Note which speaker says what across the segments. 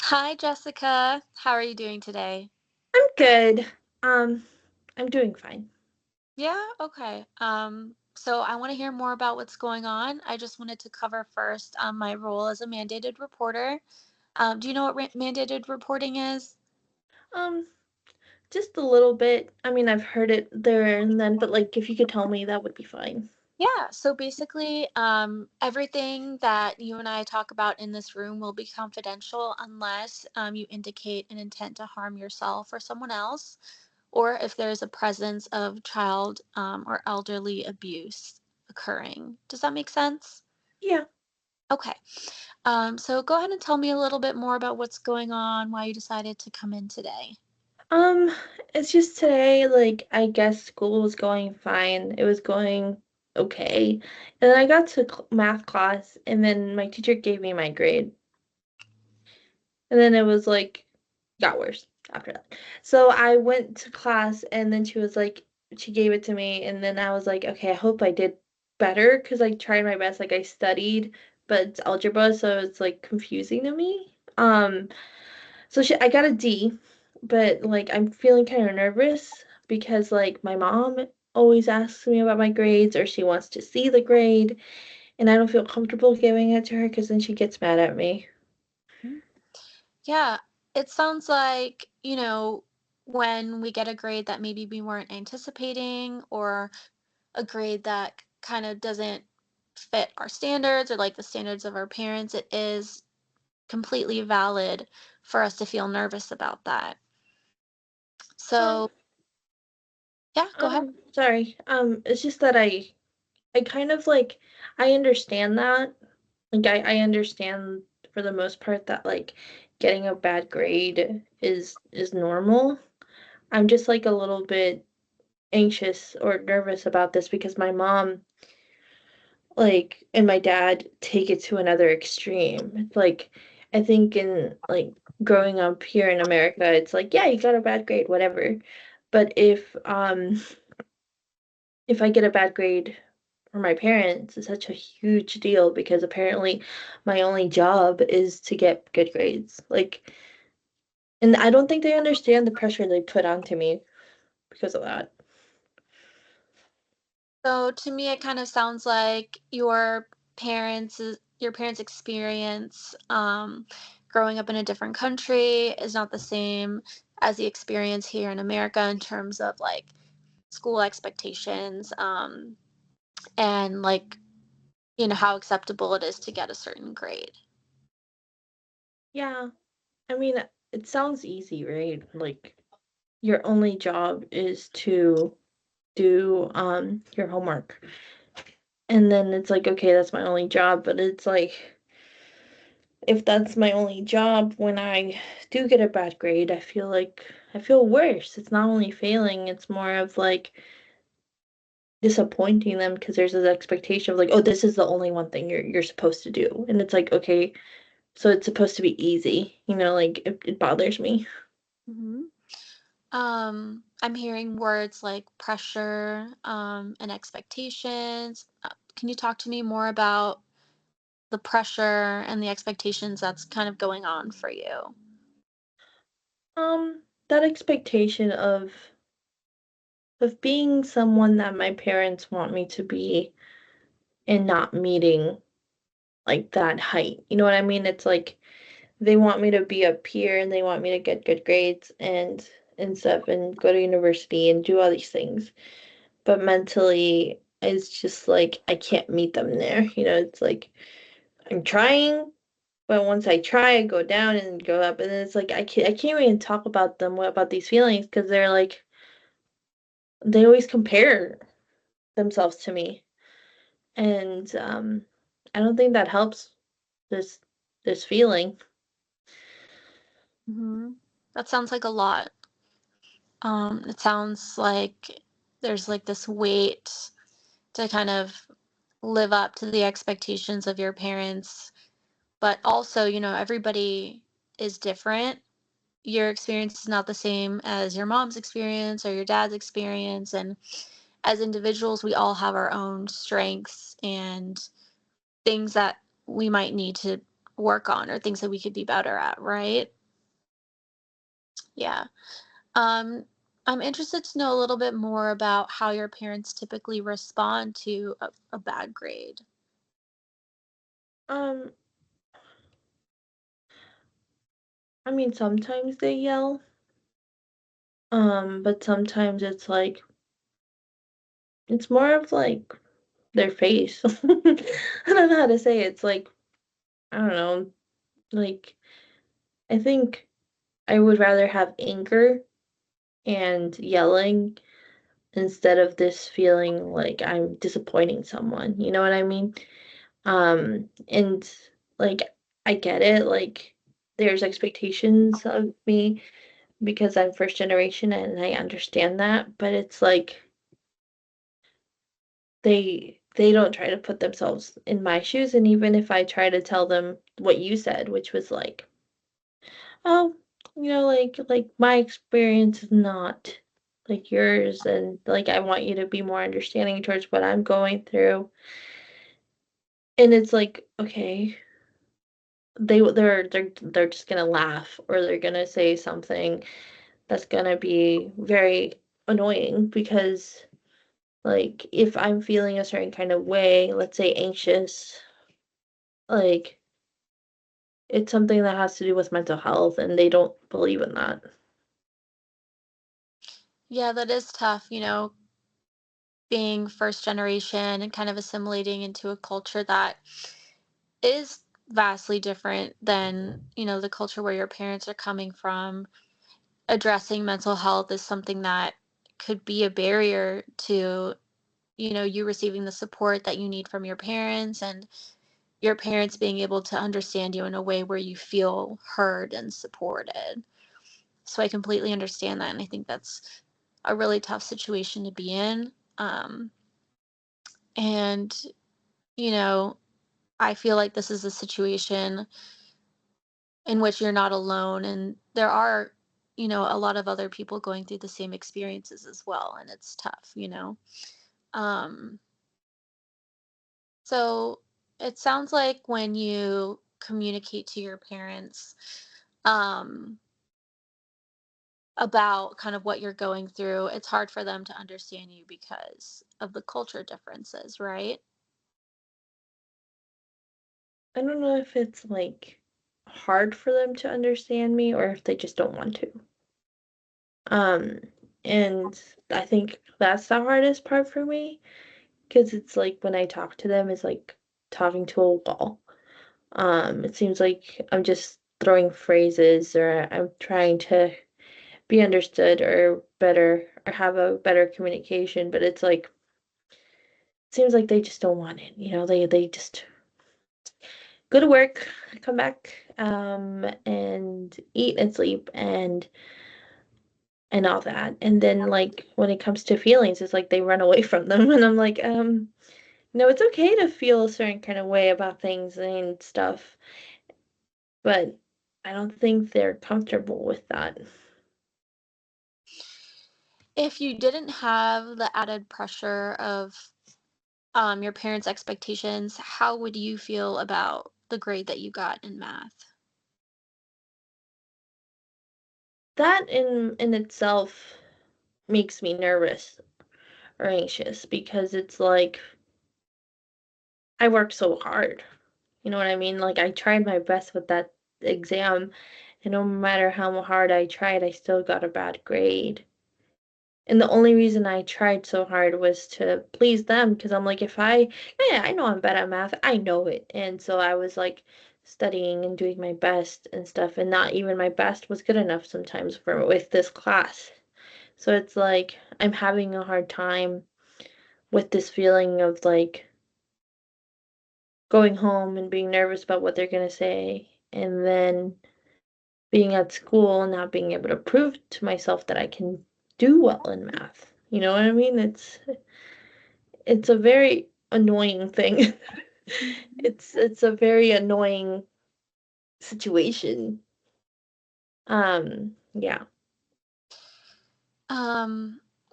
Speaker 1: Hi, Jessica. How are you doing today?
Speaker 2: I'm good. Um, I'm doing fine.
Speaker 1: Yeah, okay. So I want to hear more about what's going on. I just wanted to cover first my role as a mandated reporter. Do you know what mandated reporting is?
Speaker 2: Um, just a little bit. I mean, I've heard it there and then, but like if you could tell me, that would be fine.
Speaker 1: Yeah, so basically, everything that you and I talk about in this room will be confidential unless you indicate an intent to harm yourself or someone else, or if there's a presence of child or elderly abuse occurring. Does that make sense?
Speaker 2: Yeah.
Speaker 1: Okay. So go ahead and tell me a little bit more about what's going on, why you decided to come in today.
Speaker 2: Um, it's just today, like I guess school was going fine. It was going okay. And then I got to math class and then my teacher gave me my grade. And then it was like got worse after that. So I went to class and then she was like she gave it to me and then I was like, okay, I hope I did better because I tried my best. Like I studied, but it's algebra, so it's like confusing to me. So I got a D, but like I'm feeling kind of nervous because like my mom always asks me about my grades or she wants to see the grade and I don't feel comfortable giving it to her because then she gets mad at me.
Speaker 1: Mhm. Yeah, it sounds like, when we get a grade that maybe we weren't anticipating or a grade that kind of doesn't fit our standards or like the standards of our parents, it is completely valid for us to feel nervous about that.
Speaker 2: Um,
Speaker 1: So, yeah, go ahead.
Speaker 2: sorry. It's just that I kind of like I understand that. Like I understand for the most part that like getting a bad grade is normal. I'm just like a little bit anxious or nervous about this because my mom like and my dad take it to another extreme. It's like I think in like growing up here in America, it's like, yeah, you got a bad grade, whatever. But if I get a bad grade for my parents, it's such a huge deal because apparently my only job is to get good grades. Like, and I don't think they understand the pressure they put onto me because of that.
Speaker 1: So to me, it kind of sounds like your parents' experience growing up in a different country is not the same as the experience here in America in terms of like school expectations and like how acceptable it is to get a certain grade.
Speaker 2: Yeah, I mean, it sounds easy, right? Like your only job is to do your homework. And then it's like, okay, that's my only job, but it's like if that's my only job, when I do get a bad grade, I feel like I feel worse. It's not only failing, it's more of like disappointing them because there's this expectation of like, oh, this is the only one thing you're supposed to do. And it's like, okay, so it's supposed to be easy, like it bothers me.
Speaker 1: hmm I'm hearing words like pressure and expectations. Can you talk to me more about the pressure and the expectations that's kind of going on for you?
Speaker 2: That expectation of being someone that my parents want me to be and not meeting like that height. You know what I mean? It's like they want me to be a peer and they want me to get good grades and stuff and go to university and do all these things. But mentally it's just like I can't meet them there. It's like I'm trying, but once I try, I go down and go up, and then it's like I can't even talk about them about these feelings because they're like they always compare themselves to me, and I don't think that helps this this feeling.
Speaker 1: hmm That sounds like a lot. It sounds like there's like this weight to kind of live up to the expectations of your parents, but also, everybody is different. Your experience is not the same as your mom's experience or your dad's experience. And as individuals, we all have our own strengths and things that we might need to work on or things that we could be better at, right? Yeah. Um, I'm interested to know a little bit more about how your parents typically respond to a bad grade.
Speaker 2: Um, I mean, sometimes they yell, but sometimes it's like it's more of like their face. I don't know how to say it. It's like I don't know, like I think I would rather have anger and yelling instead of this feeling like I'm disappointing someone. You know what I mean? And like I get it, like there's expectations of me because I'm first generation and I understand that, but it's like they don't try to put themselves in my shoes, and even if I try to tell them what you said, which was like, "Oh, like my experience is not like yours, and like I want you to be more understanding towards what I'm going through." And it's like, okay, they're just gonna laugh or they're gonna say something that's gonna be very annoying because like if I'm feeling a certain kind of way, let's say anxious, like it's something that has to do with mental health and they don't believe in that.
Speaker 1: Yeah, that is tough, being first generation and kind of assimilating into a culture that is vastly different than, the culture where your parents are coming from. Addressing mental health is something that could be a barrier to, you receiving the support that you need from your parents and your parents being able to understand you in a way where you feel heard and supported. So I completely understand that. And I think that's a really tough situation to be in. And, you know, I feel like this is a situation in which you're not alone. And there are, a lot of other people going through the same experiences as well. And it's tough. Um, so it sounds like when you communicate to your parents, um, about kind of what you're going through, it's hard for them to understand you because of the culture differences, right?
Speaker 2: I don't know if it's like hard for them to understand me or if they just don't want to. Um, and I think that's the hardest part for me because it's like when I talk to them, it's like talking to a wall. It seems like I'm just throwing phrases or I'm trying to be understood or better or have a better communication, but it's like it seems like they just don't want it. They just go to work, come back, and eat and sleep and all that. And then like when it comes to feelings, it's like they run away from them and I'm like, no, it's okay to feel a certain kind of way about things and stuff, but I don't think they're comfortable with that.
Speaker 1: If you didn't have the added pressure of your parents' expectations, how would you feel about the grade that you got in math?
Speaker 2: That in itself makes me nervous or anxious because it's like I worked so hard. You know what I mean? Like I tried my best with that exam, and no matter how hard I tried, I still got a bad grade. And the only reason I tried so hard was to please them because I'm like, yeah, I know I'm bad at math. I know it. And so I was like studying and doing my best and stuff, and not even my best was good enough sometimes for with this class. So it's like I'm having a hard time with this feeling of like going home and being nervous about what they're gonna say, and then being at school and not being able to prove to myself that I can do well in math. You know what I mean? It's a very annoying thing.
Speaker 1: Mhm.
Speaker 2: It's a very annoying situation. Yeah.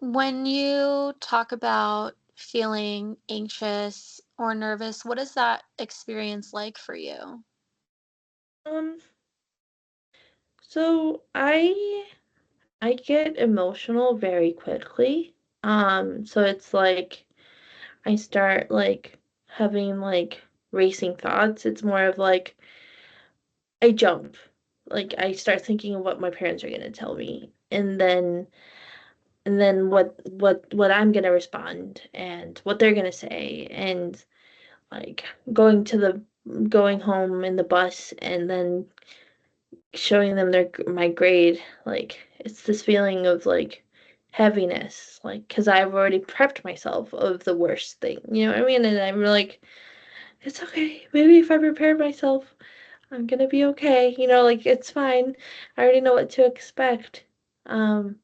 Speaker 1: When you talk about feeling anxious or nervous, what is that experience like for you?
Speaker 2: Um, So I get emotional very quickly. So it's like I start like having like racing thoughts. It's more of like I jump. Like I start thinking of what my parents are gonna tell me, and then what I'm gonna respond and what they're gonna say, and like going home in the bus and then showing them my grade. Like it's this feeling of like heaviness, like because I've already prepped myself of the worst thing. You know what I mean? And I'm like, it's okay. Maybe if I prepare myself, I'm gonna be okay. Like it's fine. I already know what to expect. Um,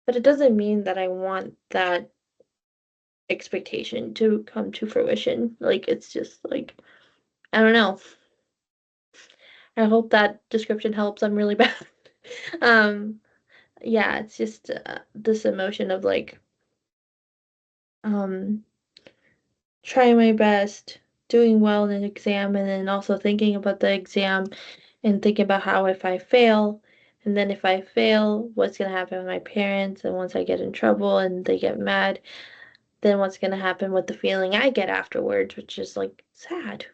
Speaker 2: but it doesn't mean that I want that expectation to come to fruition. Like it's just like I don't know. I hope that description helps. I'm really bad. um, yeah, it's just this emotion of like um trying my best, doing well in an exam, and then also thinking about the exam and thinking about how if I fail, and then if I fail, what's gonna happen with my parents, and once I get in trouble and they get mad, then what's gonna happen with the feeling I get afterwards, which is like sad.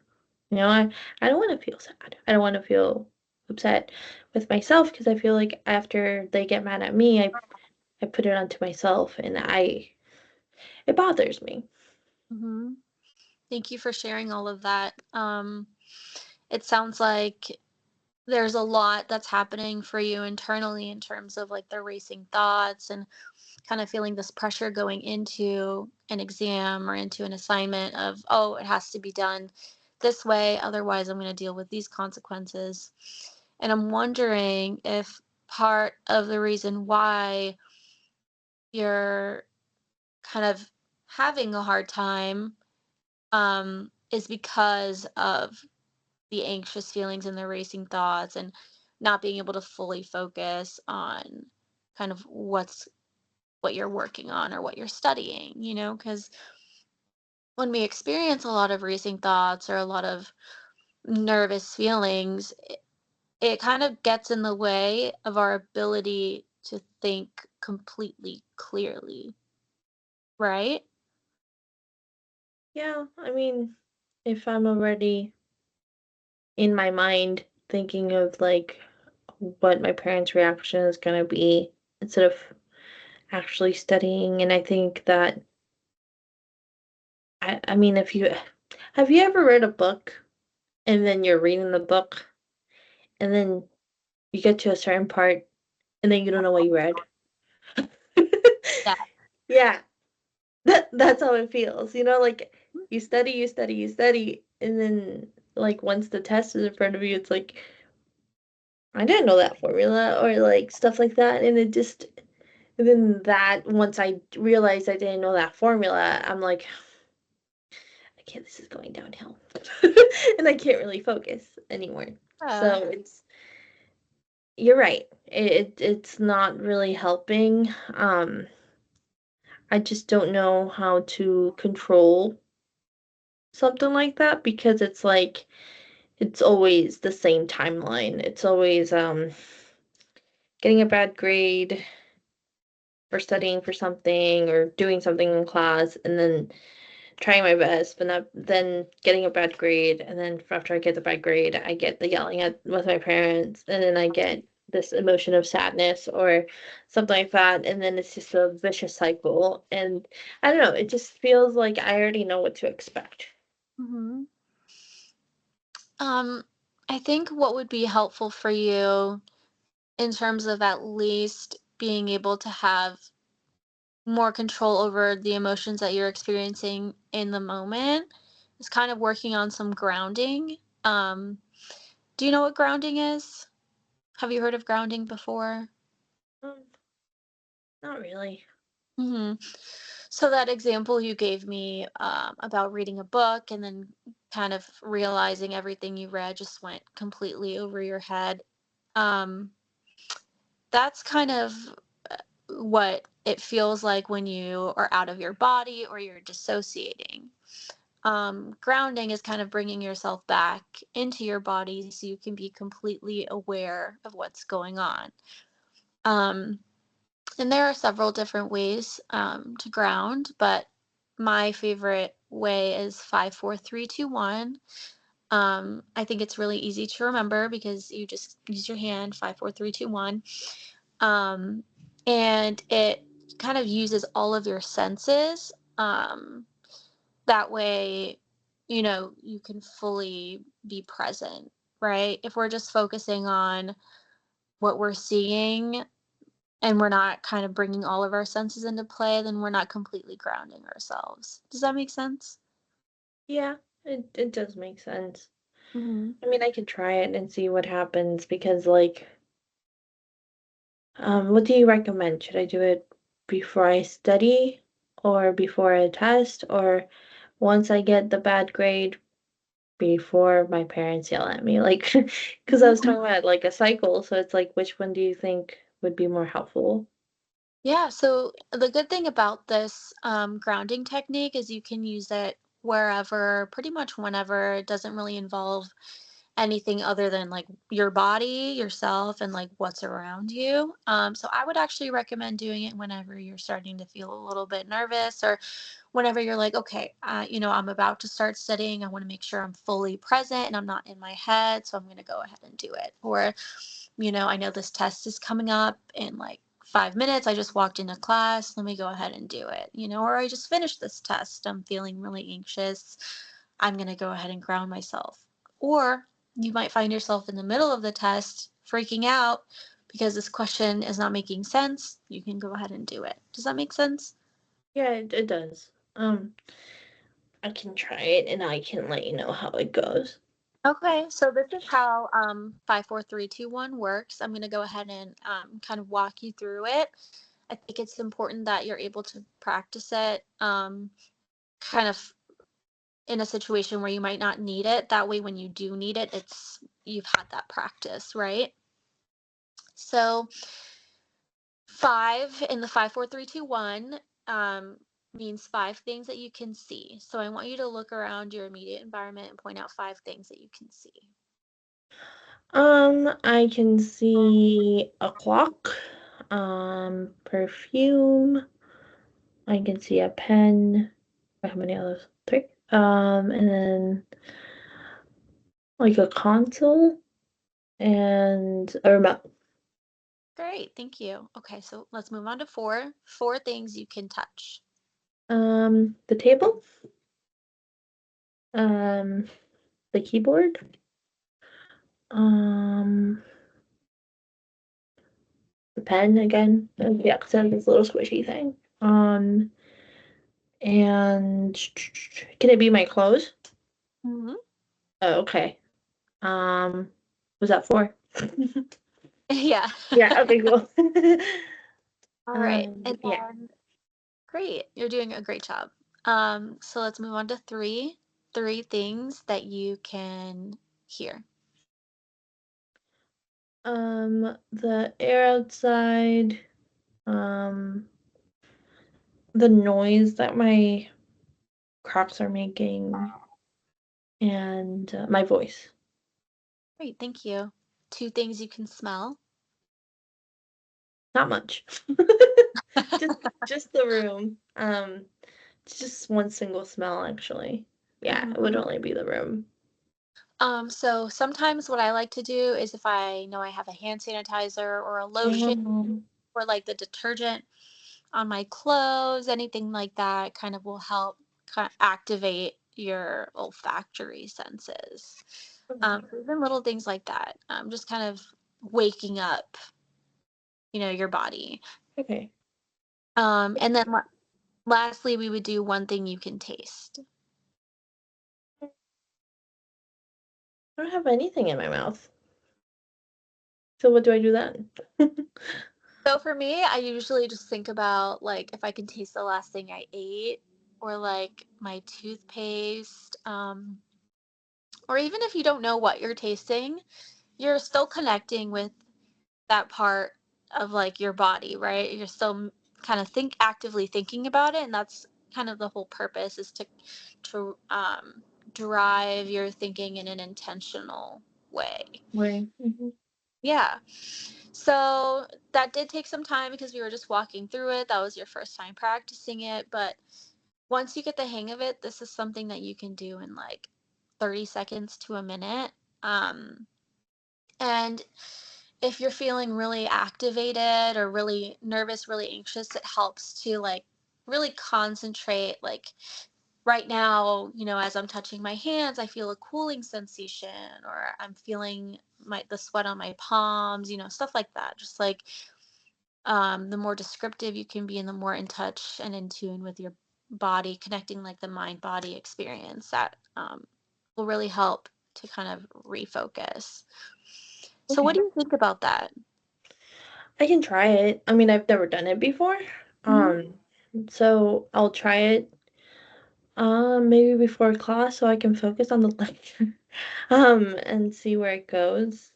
Speaker 2: I don't want to feel sad. I don't want to feel upset with myself because I feel like after they get mad at me, I put it onto myself and it bothers me.
Speaker 1: Hmm. Thank you for sharing all of that. It sounds like there's a lot that's happening for you internally in terms of like the racing thoughts and kind of feeling this pressure going into an exam or into an assignment of, oh, it has to be done this way, otherwise I'm going to deal with these consequences. And I'm wondering if part of the reason why you're kind of having a hard time is because of the anxious feelings and the racing thoughts and not being able to fully focus on kind of what you're working on or what you're studying, because when we experience a lot of racing thoughts or a lot of nervous feelings, it kind of gets in the way of our ability to think completely clearly, right?
Speaker 2: Yeah, I mean, if I'm already in my mind thinking of like what my parents' reaction is going to be instead of actually studying, and I think that I mean, if you have you ever read a book and then you're reading the book and then you get to a certain part and then you don't know what you read?
Speaker 1: Yeah.
Speaker 2: Yeah, that's how it feels. Like you study, you study, and then like once the test is in front of you, it's like I didn't know that formula or like stuff like that, and then that once I realized I didn't know that formula, I'm like, okay, this is going downhill, and I can't really focus anymore. So
Speaker 1: Yeah.
Speaker 2: you're right. It's not really helping. I just don't know how to control something like that because it's like it's always the same timeline. It's always getting a bad grade or studying for something or doing something in class and then trying my best, but not then getting a bad grade, and then after I get the bad grade, I get the yelling at with my parents, and then I get this emotion of sadness or something like that, and then it's just a vicious cycle. And I don't know, it just feels like I already know what to expect.
Speaker 1: Hmm. Um, I think what would be helpful for you in terms of at least being able to have more control over the emotions that you're experiencing in the moment is kind of working on some grounding. Um, do you know what grounding is? Have you heard of grounding before?
Speaker 2: Um, Not really.
Speaker 1: Hmm. So that example you gave me about reading a book and then kind of realizing everything you read just went completely over your head. Um, that's kind of what it feels like when you are out of your body or you're dissociating. Grounding is kind of bringing yourself back into your body so you can be completely aware of what's going on. Um, and there are several different ways to ground, but my favorite way is 5, 4, 3, 2, 1. I think it's really easy to remember because you just use your hand, 5, 4, 3, 2, 1. Um, and it kind of uses all of your senses. That way, you can fully be present, right? If we're just focusing on what we're seeing and we're not kind of bringing all of our senses into play, then we're not completely grounding ourselves. Does that make sense?
Speaker 2: Yeah, it does make sense.
Speaker 1: Hmm.
Speaker 2: I mean, I could try it and see what happens because, like, what do you recommend? Should I do it before I study or before a test or once I get the bad grade before my parents yell at me? Like, because I was talking about like a cycle, so it's like, which one do you think would be more helpful?
Speaker 1: Yeah, so the good thing about this grounding technique is you can use it wherever, pretty much whenever. It doesn't really involve anything other than like your body, yourself, and like what's around you. So I would actually recommend doing it whenever you're starting to feel a little bit nervous, or whenever you're like, okay, I'm about to start studying. I want to make sure I'm fully present and I'm not in my head. So I'm going to go ahead and do it. Or, I know this test is coming up in like 5 minutes. I just walked into class. Let me go ahead and do it. Or I just finished this test. I'm feeling really anxious. I'm going to go ahead and ground myself. Or you might find yourself in the middle of the test freaking out because this question is not making sense. You can go ahead and do it. Does that make sense?
Speaker 2: Yeah, it does. I can try it and I can let you know how it goes.
Speaker 1: Okay, so this is how 5, 4, 3, 2, 1 works. I'm going to go ahead and kind of walk you through it. I think it's important that you're able to practice it kind of in a situation where you might not need it. That way, when you do need it, you've had that practice, right? So 5 in the 5, 4, 3, 2, 1 means 5 things that you can see. So I want you to look around your immediate environment and point out 5 things that you can see.
Speaker 2: I can see a clock, perfume. I can see a pen. How many others? Three. And then like a console and a remote.
Speaker 1: Great, thank you. Okay, so let's move on to 4. 4 things you can touch.
Speaker 2: The table, um, the keyboard, um, the pen again, the accent, this little squishy thing. And can it be my clothes?
Speaker 1: Hmm.
Speaker 2: Oh, okay. Um, was that 4?
Speaker 1: Yeah.
Speaker 2: Yeah, okay, cool.
Speaker 1: All right, and
Speaker 2: Yeah.
Speaker 1: then great, you're doing a great job. So let's move on to 3. 3 things that you can hear.
Speaker 2: The air outside, um, the noise that my Crocs are making, and my voice.
Speaker 1: Great, thank you. 2 things you can smell.
Speaker 2: Not much. Just just the room. It's just one single smell actually. Yeah, it would
Speaker 1: Hmm.
Speaker 2: only be the room.
Speaker 1: So sometimes what I like to do is if I know I have a hand sanitizer or a lotion
Speaker 2: Um,
Speaker 1: or like the detergent on my clothes, anything like that kind of will help activate your olfactory senses. So even little things like that, just kind of waking up, your body.
Speaker 2: okay.
Speaker 1: And then lastly, we would do 1 thing you can taste.
Speaker 2: I don't have anything in my mouth. So what do I do then?
Speaker 1: So for me, I usually just think about like if I can taste the last thing I ate or like my toothpaste. Or even if you don't know what you're tasting, you're still connecting with that part of like your body, right? You're still kind of actively thinking about it, and that's kind of the whole purpose is to drive your thinking in an intentional way.
Speaker 2: Right. Hmm.
Speaker 1: Yeah. So that did take some time because we were just walking through it. That was your first time practicing it, but once you get the hang of it, this is something that you can do in like 30 seconds to a minute. Um, and if you're feeling really activated or really nervous, really anxious, it helps to like really concentrate. Like right now, as I'm touching my hands, I feel a cooling sensation, or I'm feeling the sweat on my palms, stuff like that. Just like the more descriptive you can be and the more in touch and in tune with your body, connecting like the mind body experience, that will really help to kind of refocus. So what
Speaker 2: Okay.
Speaker 1: do you think about that?
Speaker 2: I can try it. I mean, I've never done it before.
Speaker 1: Mhm.
Speaker 2: Um, so I'll try it maybe before class so I can focus on the lecture. And see where it goes.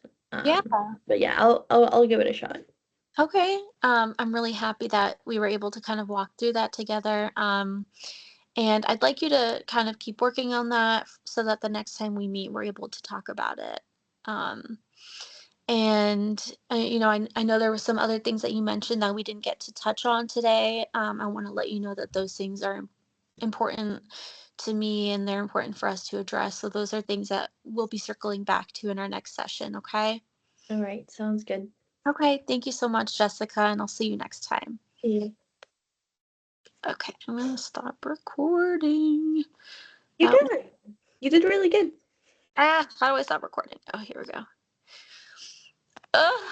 Speaker 1: Yeah.
Speaker 2: But yeah, I'll give it a shot.
Speaker 1: Okay. I'm really happy that we were able to kind of walk through that together. And I'd like you to kind of keep working on that so that the next time we meet, we're able to talk about it. Um, and I know there were some other things that you mentioned that we didn't get to touch on today. I want to let you know that those things are important to me and they're important for us to address. So those are things that we'll be circling back to in our next session. Okay.
Speaker 2: All right, sounds good.
Speaker 1: Okay. Thank you so much, Jessica, and I'll see you next time.
Speaker 2: Yeah.
Speaker 1: Okay, I'm gonna stop recording.
Speaker 2: You
Speaker 1: That
Speaker 2: did. You did really good.
Speaker 1: how do I stop recording? Oh, here we go. Ugh.